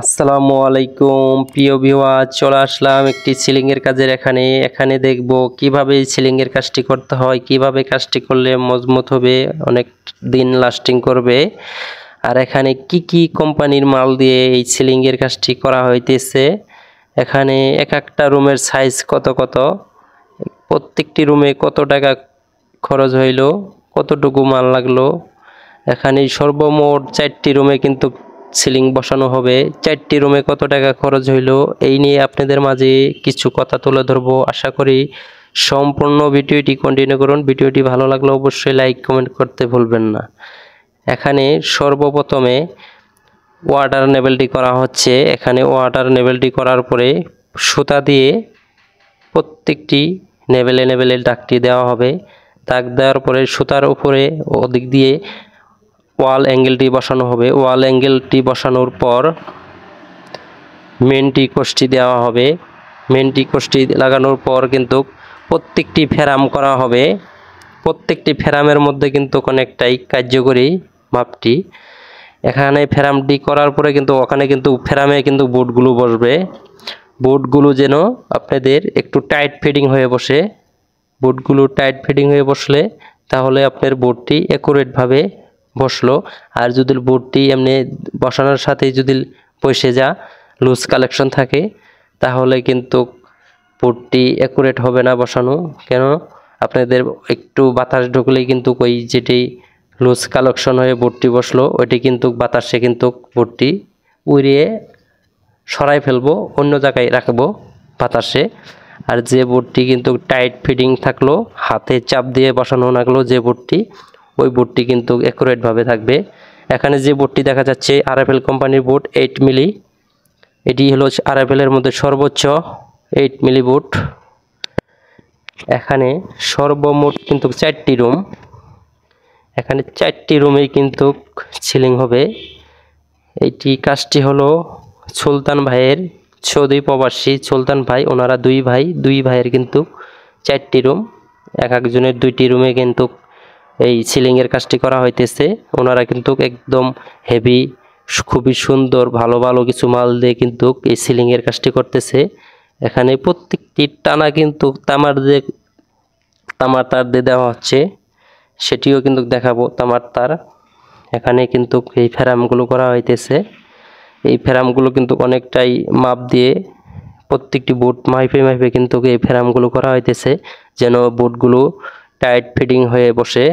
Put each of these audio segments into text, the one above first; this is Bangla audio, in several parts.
আসসালামু আলাইকুম প্রিয় ভিউয়ার, চলে আসলাম একটি সিলিং এর কাজের এখানে দেখব কিভাবে সিলিং এর কাজটি করতে হয়, কিভাবে কাজটি করলে মজবুত হবে, অনেক দিন লাস্টিং করবে। আর এখানে কি কি কোম্পানির মাল দিয়ে এই সিলিং এর কাজটি করা হইতেছে। এখানে এক একটা রুমের সাইজ কত কত, প্রত্যেকটি রুমে কত টাকা খরচ হইলো, কতটুকু মাল লাগলো। এখানে সর্বমোট 4টি রুমে কিন্তু সিলিং বসানো হবে। 4টি রুমে কত টাকা খরচ হইলো এই নিয়ে আপনাদের মাঝে কিছু কথা তুলে ধরবো। আশা করি সম্পূর্ণ ভিডিওটি কন্টিনিউ করুন। ভিডিওটি ভালো লাগলে অবশ্যই লাইক কমেন্ট করতে ভুলবেন না। এখানে সর্বপ্রথমে ওয়াটার লেভেলটি করা হচ্ছে। এখানে ওয়াটার লেভেলটি করার পরে সুতা দিয়ে প্রত্যেকটি লেভেলে দাগটি দেওয়া হবে। দাগ দেওয়ার পরে সুতার উপরে ওদিক দিয়ে ওয়াল অ্যাঙ্গেলটি বসানো হবে। ওয়াল অ্যাঙ্গেলটি বসানোর পর মেনটি কোষ্ঠী দেওয়া হবে। মেনটি কোষ্ঠী লাগানোর পর কিন্তু প্রত্যেকটি ফেরাম করা হবে। প্রত্যেকটি ফেরামের মধ্যে কিন্তু অনেকটাই কার্যকরী মাপটি। এখানে ফেরামটি করার পরে কিন্তু ওখানে কিন্তু ফেরামে কিন্তু বোর্ডগুলো বসবে। বোর্ডগুলো যেন আপনাদের একটু টাইট ফিটিং হয়ে বসে। বোর্ডগুলো টাইট ফিটিং হয়ে বসলে তাহলে আপনার বোর্ডটি অ্যাকুরেটভাবে বসলো। আর যদি বোর্ডটি এমনি বসানোর সাথে যদি বসে যা লুজ কালেকশন থাকে তাহলে কিন্তু বোর্ডটি অ্যাকুরেট হবে না বসানো। কেন আপনাদের একটু বাতাস ঢুকলেই কিন্তু ওই যেটি লুজ কালেকশন হয়ে বোর্ডটি বসলো ওইটি কিন্তু বাতাসে কিন্তু বোর্ডটি উড়িয়ে সরাই ফেলবো, অন্য জায়গায় রাখবো বাতাসে। আর যে বোর্ডটি কিন্তু টাইট ফিটিং থাকলো, হাতে চাপ দিয়ে বসানো লাগলো যে বোর্ডটি, ওই বোর্ডটি কিন্তু অ্যাকুরেটভাবে থাকবে। এখানে যে বোর্ডটি দেখা যাচ্ছে আরএফএল কোম্পানির বোর্ড 8 মিলি। এটি হলো আরএফএল এর মধ্যে সর্বোচ্চ 8 মিলি বোর্ড। এখানে সর্বমোট কিন্তু 4টি রুম। এখানে 4টি রুমেই কিন্তু সিলিং হবে। এইটি কাজটি হলো সুলতান ভাইয়ের, সৌদি প্রবাসী সুলতান ভাই, ওনারা দুই ভাইয়ের কিন্তু 4টি রুম। এক একজনের 2টি রুমে কিন্তু এই সিলিংয়ের কাজটি করা হইতেছে। ওনারা কিন্তু একদম হেভি, খুবই সুন্দর ভালো ভালো কিছু মাল দিয়ে কিন্তু এই সিলিংয়ের কাজটি করতেছে। এখানে প্রত্যেকটি টানা কিন্তু তামার তার দিয়ে দেওয়া হচ্ছে, সেটিও কিন্তু দেখাবো তামার তার। এখানে কিন্তু এই ফেরামগুলো করা হইতেছে। এই ফেরামগুলো কিন্তু অনেকটাই মাপ দিয়ে প্রত্যেকটি বোর্ড মাইপে কিন্তু এই ফেরামগুলো করা হইতেছে যেন বোর্ডগুলো টাইট ফিটিং হয়ে বসে।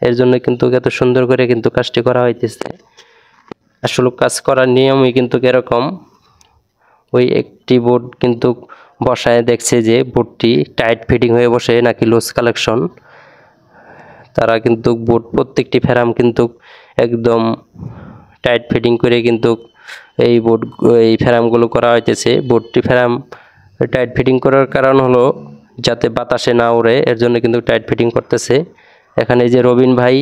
এর জন্য কিন্তু এত সুন্দর করে কিন্তু কাজটি করা হইতেছে। আসলে কাজ করার নিয়মই কিন্তু এরকম। ওই একটি বোর্ড কিন্তু বসায় দেখছে যে বোর্ডটি টাইট ফিটিং হয়ে বসে নাকি লুজ কালেকশন। তারা কিন্তু বোর্ড প্রত্যেকটি ফেরাম কিন্তু একদম টাইট ফিটিং করে কিন্তু এই ফেরামগুলো করা হইতেছে। বোর্ডটি ফেরাম টাইট ফিটিং করার কারণ হলো যাতে বাতাসে না উড়ে, এর জন্য কিন্তু টাইট ফিটিং করতেছে। এখানে যে রবিন ভাই,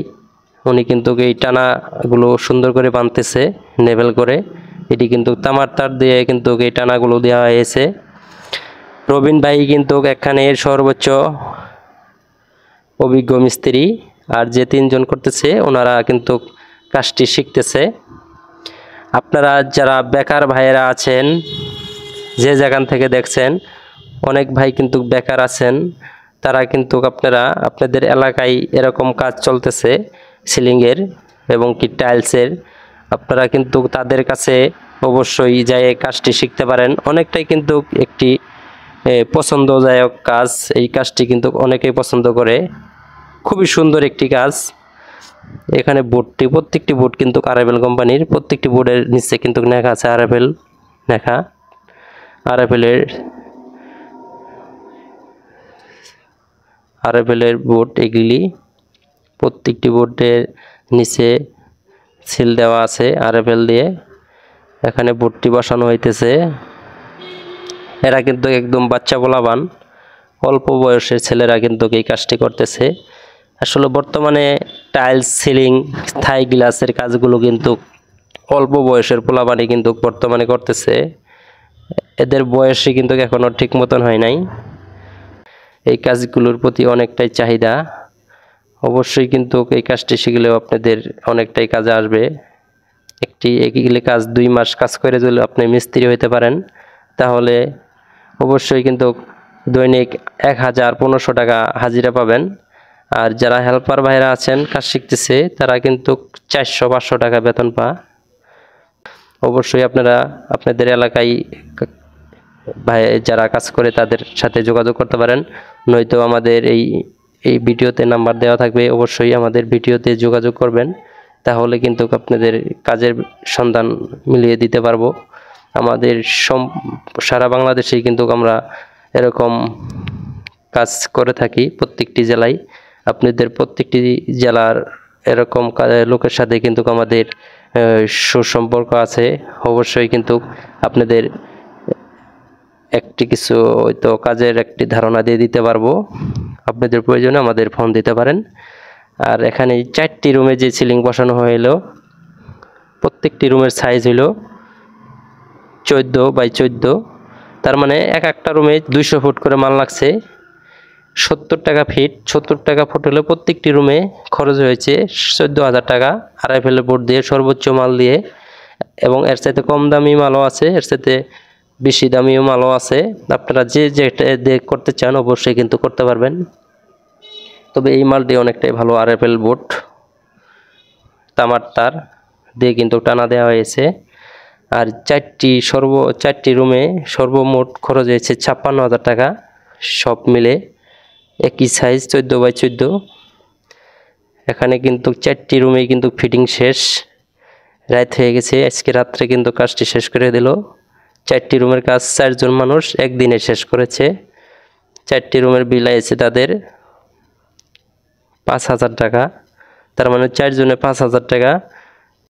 উনি কিন্তু এই টানাগুলো সুন্দর করে বাঁধতেছে লেভেল করে। এটি কিন্তু তামার তার দিয়ে কিন্তু এই টানাগুলো দেওয়া হয়েছে। রবিন ভাই কিন্তু এখানে সর্বোচ্চ অভিজ্ঞ মিস্ত্রি। আর যে 3জন করতেছে ওনারা কিন্তু কাজটি শিখতেছে। আপনারা যারা বেকার ভাইয়েরা আছেন, যে জায়গান থেকে দেখছেন, অনেক ভাই কিন্তু বেকার আছেন, তারা কিন্তু আপনাদের এলাকায় এরকম কাজ চলতেছে সিলিংয়ের এবং কি টাইলসের, আপনারা কিন্তু তাদের কাছে অবশ্যই যাই কাজটি শিখতে পারেন। অনেকটাই কিন্তু একটি পছন্দদায়ক কাজ। এই কাজটি কিন্তু অনেকেই পছন্দ করে, খুবই সুন্দর একটি কাজ। এখানে বোর্ডটি, প্রত্যেকটি বোর্ড কিন্তু আরএফএল কোম্পানির, প্রত্যেকটি বোর্ডের নিচে কিন্তু লেখা আছে আরএফএল লেখা। আরএফএল এর বোর্ড এগুলি, প্রত্যেকটি বোর্ডের নিচে সিল দেওয়া আছে আরএফএল দিয়ে। এখানে বোর্ডটি বসানো হইতেছে। এরা কিন্তু একদম বাচ্চা পোলাপান, অল্প বয়সের ছেলেরা কিন্তু এই কাজটি করতেছে। আসলে বর্তমানে টাইলস, সিলিং, থাই গ্লাসের কাজগুলো কিন্তু অল্প বয়সের পোলাপানি কিন্তু বর্তমানে করতেছে। এদের বয়সই কিন্তু এখনো ঠিক মতন হয় নাই। এই কাজগুলোর প্রতি অনেকটাই চাহিদা। অবশ্যই কিন্তু এই কাজটি শিখলেও আপনাদের অনেকটাই কাজে আসবে। এগুলি কাজ 2 মাস কাজ করে যদি আপনি মিস্ত্রি হইতে পারেন, তাহলে অবশ্যই কিন্তু দৈনিক 1000-1500 টাকা হাজিরা পাবেন। আর যারা হেল্পার ভাইরা আছেন কাজ শিখতেছে, তারা কিন্তু 400-500 টাকা বেতন পায়। অবশ্যই আপনারা আপনাদের এলাকায় ভাই যারা কাজ করে তাদের সাথে যোগাযোগ করতে পারেন, নয়তো আমাদের এই ভিডিওতে নাম্বার দেওয়া থাকবে, অবশ্যই আমাদের ভিডিওতে যোগাযোগ করবেন, তাহলে কিন্তু আপনাদের কাজের সন্ধান মিলিয়ে দিতে পারবো। আমাদের সারা বাংলাদেশেই কিন্তু আমরা এরকম কাজ করে থাকি প্রত্যেকটি জেলায়। আপনাদের প্রত্যেকটি জেলার এরকম লোকের সাথে কিন্তু আমাদের সুসম্পর্ক আছে। অবশ্যই কিন্তু আপনাদের কিছু হয়তো কাজের একটি ধারণা দিয়ে দিতে পারবো। আপনাদের প্রয়োজনে আমাদের ফোন দিতে পারেন। আর এখানে 4টি রুমে যে সিলিং বসানো হলো, প্রত্যেকটি রুমের সাইজ হলো 14x14। তার মানে একটা রুমে 200 ফুট করে মাল লাগছে, 70 টাকা ফিট। 70 টাকা ফুট হলে প্রত্যেকটি রুমে খরচ হয়েছে 14,000 টাকা, আড়াই ফেলে বোর্ড দিয়ে, সর্বোচ্চ মাল দিয়ে। এবং এর সাথে কম দামি মালও আছে, এর সাথে বেশি দামিও মালও আছে। আপনারা যেটা করতে চান অবশ্যই কিন্তু করতে পারবেন। তবে এই মালটি অনেকটাই ভালো, আরএফএল বোর্ড, তামার তার দিয়ে কিন্তু টানা দেওয়া হয়েছে। আর 4টি রুমে সর্বমোট খরচ হয়েছে 56,000 টাকা, সব মিলে একই সাইজ 14x14। এখানে কিন্তু 4টি রুমেই কিন্তু ফিটিং শেষ, রাত হয়ে গেছে। আজকে রাত্রে কিন্তু কাজটি শেষ করে দিল। 4টি রুমের কাজ 4 জন মানুষ একদিনে শেষ করেছে। 4টি রুমের বিল আছে তাদের 5,000 টাকা। তার মানে 4 জনে 5,000 টাকা।